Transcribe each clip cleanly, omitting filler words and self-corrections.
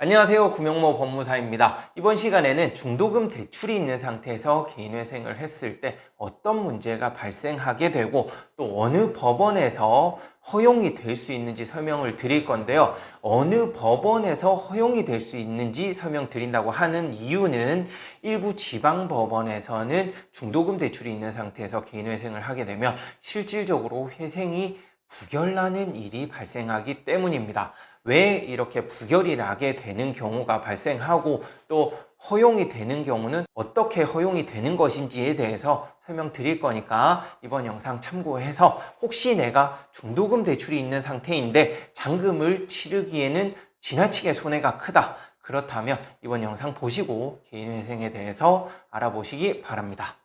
안녕하세요. 구명모 법무사입니다. 이번 시간에는 중도금 대출이 있는 상태에서 개인회생을 했을 때 어떤 문제가 발생하게 되고 또 어느 법원에서 허용이 될 수 있는지 설명을 드릴 건데요. 어느 법원에서 허용이 될 수 있는지 설명드린다고 하는 이유는 일부 지방법원에서는 중도금 대출이 있는 상태에서 개인회생을 하게 되면 실질적으로 회생이 부결나는 일이 발생하기 때문입니다. 왜 이렇게 부결이 나게 되는 경우가 발생하고 또 허용이 되는 경우는 어떻게 허용이 되는 것인지에 대해서 설명드릴 거니까 이번 영상 참고해서 혹시 내가 중도금 대출이 있는 상태인데 잔금을 치르기에는 지나치게 손해가 크다. 그렇다면 이번 영상 보시고 개인회생에 대해서 알아보시기 바랍니다.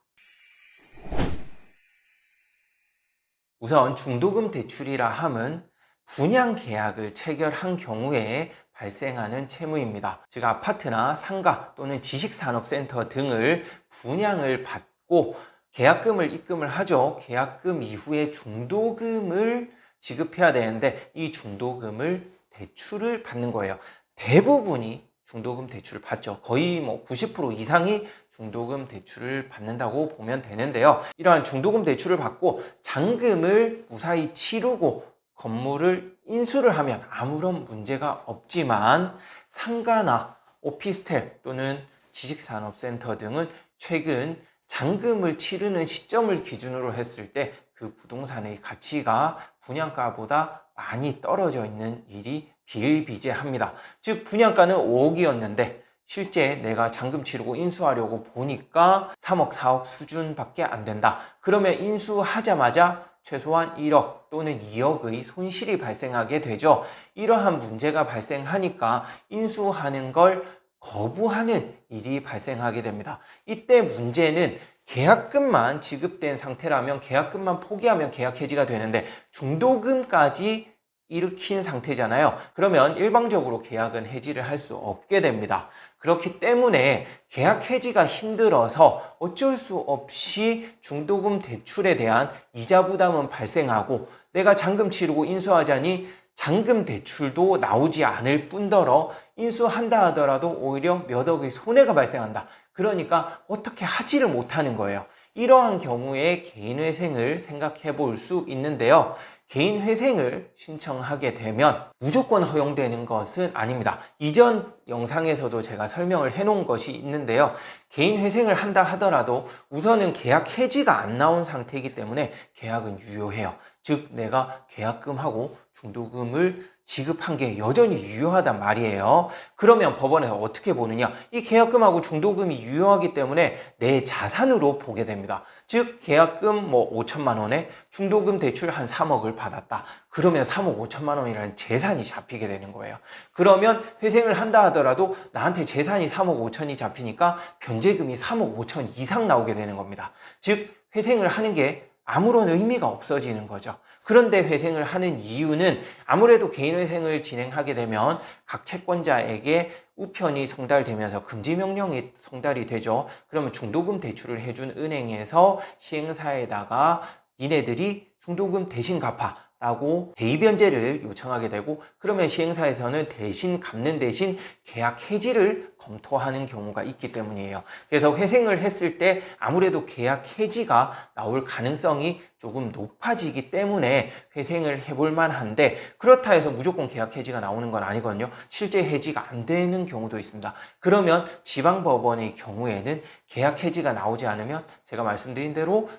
우선 중도금 대출이라 함은 분양 계약을 체결한 경우에 발생하는 채무입니다. 즉 아파트나 상가 또는 지식산업센터 등을 분양을 받고 계약금을 입금을 하죠. 계약금 이후에 중도금을 지급해야 되는데 이 중도금을 대출을 받는 거예요. 대부분이 중도금 대출을 받죠. 거의 90% 이상이 중도금 대출을 받는다고 보면 되는데요. 이러한 중도금 대출을 받고 잔금을 무사히 치르고 건물을 인수를 하면 아무런 문제가 없지만 상가나 오피스텔 또는 지식산업센터 등은 최근 잔금을 치르는 시점을 기준으로 했을 때 그 부동산의 가치가 분양가보다 많이 떨어져 있는 일이 비일비재합니다. 즉 분양가는 5억이었는데 실제 내가 잔금 치르고 인수하려고 보니까 3억, 4억 수준밖에 안 된다. 그러면 인수하자마자 최소한 1억 또는 2억의 손실이 발생하게 되죠. 이러한 문제가 발생하니까 인수하는 걸 거부하는 일이 발생하게 됩니다. 이때 문제는 계약금만 지급된 상태라면 계약금만 포기하면 계약 해지가 되는데 중도금까지 일으킨 상태잖아요. 그러면 일방적으로 계약은 해지를 할 수 없게 됩니다. 그렇기 때문에 계약 해지가 힘들어서 어쩔 수 없이 중도금 대출에 대한 이자 부담은 발생하고 내가 잔금 치르고 인수하자니 잔금 대출도 나오지 않을 뿐더러 인수한다 하더라도 오히려 몇 억의 손해가 발생한다. 그러니까 어떻게 하지를 못하는 거예요. 이러한 경우에 개인회생을 생각해 볼 수 있는데요. 개인회생을 신청하게 되면 무조건 허용되는 것은 아닙니다. 이전 영상에서도 제가 설명을 해놓은 것이 있는데요. 개인회생을 한다 하더라도 우선은 계약 해지가 안 나온 상태이기 때문에 계약은 유효해요. 즉 내가 계약금하고 중도금을 지급한 게 여전히 유효하단 말이에요. 그러면 법원에서 어떻게 보느냐? 이 계약금하고 중도금이 유효하기 때문에 내 자산으로 보게 됩니다. 즉 계약금 5천만 원에 중도금 대출 한 3억을 받았다. 그러면 3억 5천만 원이라는 재산이 잡히게 되는 거예요. 그러면 회생을 한다 하더라도 나한테 재산이 3억 5천이 잡히니까 변제금이 3억 5천 이상 나오게 되는 겁니다. 즉 회생을 하는 게 아무런 의미가 없어지는 거죠. 그런데 회생을 하는 이유는 아무래도 개인회생을 진행하게 되면 각 채권자에게 우편이 송달되면서 금지명령이 송달이 되죠. 그러면 중도금 대출을 해준 은행에서 시행사에다가 니네들이 중도금 대신 갚아 라고 대의변제를 요청하게 되고 그러면 시행사에서는 대신 갚는 대신 계약 해지를 검토하는 경우가 있기 때문이에요. 그래서 회생을 했을 때 아무래도 계약 해지가 나올 가능성이 조금 높아지기 때문에 회생을 해볼 만한데 그렇다 해서 무조건 계약 해지가 나오는 건 아니거든요. 실제 해지가 안 되는 경우도 있습니다. 그러면 지방법원의 경우에는 계약 해지가 나오지 않으면 제가 말씀드린 대로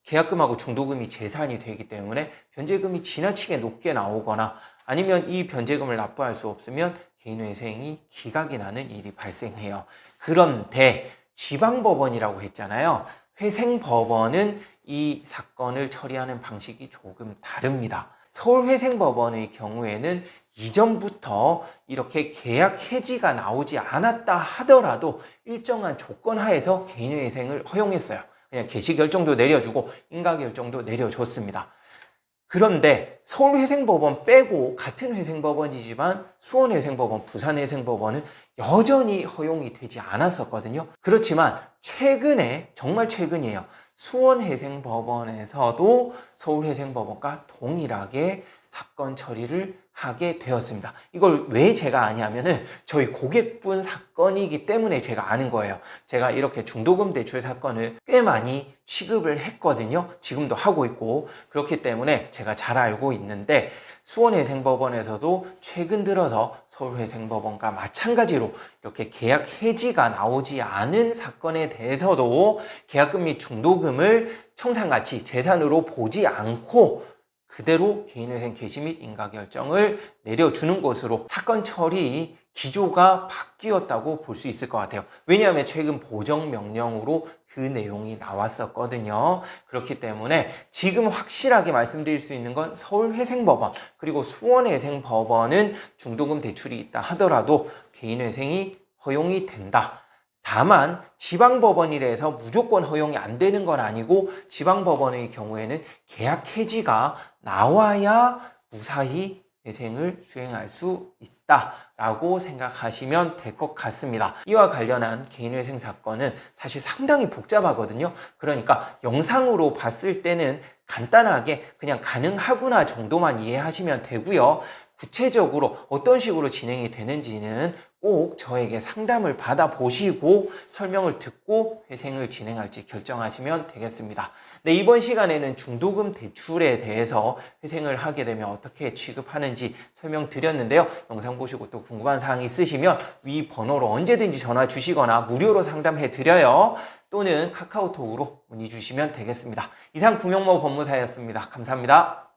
계약금하고 중도금이 재산이 되기 때문에 변제금이 지나치게 높게 나오거나 아니면 이 변제금을 납부할 수 없으면 개인회생이 기각이 나는 일이 발생해요. 그런데 지방법원이라고 했잖아요. 회생법원은 이 사건을 처리하는 방식이 조금 다릅니다. 서울회생법원의 경우에는 이전부터 이렇게 계약 해지가 나오지 않았다 하더라도 일정한 조건 하에서 개인회생을 허용했어요. 그냥 개시결정도 내려주고 인가결정도 내려줬습니다. 그런데 서울회생법원 빼고 같은 회생법원이지만 수원회생법원, 부산회생법원은 여전히 허용이 되지 않았었거든요. 그렇지만 최근에, 정말 최근이에요. 수원회생법원에서도 서울회생법원과 동일하게 사건 처리를 하게 되었습니다. 이걸 왜 제가 아냐면은 저희 고객분 사건이기 때문에 제가 아는 거예요. 제가 이렇게 중도금 대출 사건을 꽤 많이 취급을 했거든요. 지금도 하고 있고 그렇기 때문에 제가 잘 알고 있는데 수원회생법원에서도 최근 들어서 서울회생법원과 마찬가지로 이렇게 계약 해지가 나오지 않은 사건에 대해서도 계약금 및 중도금을 청산가치 재산으로 보지 않고 그대로 개인회생 개시 및 인가결정을 내려주는 것으로 사건 처리 기조가 바뀌었다고 볼 수 있을 것 같아요. 왜냐하면 최근 보정명령으로 그 내용이 나왔었거든요. 그렇기 때문에 지금 확실하게 말씀드릴 수 있는 건 서울회생법원 그리고 수원회생법원은 중도금 대출이 있다 하더라도 개인회생이 허용이 된다. 다만 지방법원이라서 무조건 허용이 안 되는 건 아니고 지방법원의 경우에는 계약 해지가 나와야 무사히 회생을 수행할 수 있다라고 생각하시면 될 것 같습니다. 이와 관련한 개인회생 사건은 사실 상당히 복잡하거든요. 그러니까 영상으로 봤을 때는 간단하게 그냥 가능하구나 정도만 이해하시면 되고요. 구체적으로 어떤 식으로 진행이 되는지는 꼭 저에게 상담을 받아보시고 설명을 듣고 회생을 진행할지 결정하시면 되겠습니다. 네, 이번 시간에는 중도금 대출에 대해서 회생을 하게 되면 어떻게 취급하는지 설명드렸는데요. 영상 보시고 또 궁금한 사항 있으시면 위 번호로 언제든지 전화 주시거나 무료로 상담해 드려요. 또는 카카오톡으로 문의 주시면 되겠습니다. 이상 구명모 법무사였습니다. 감사합니다.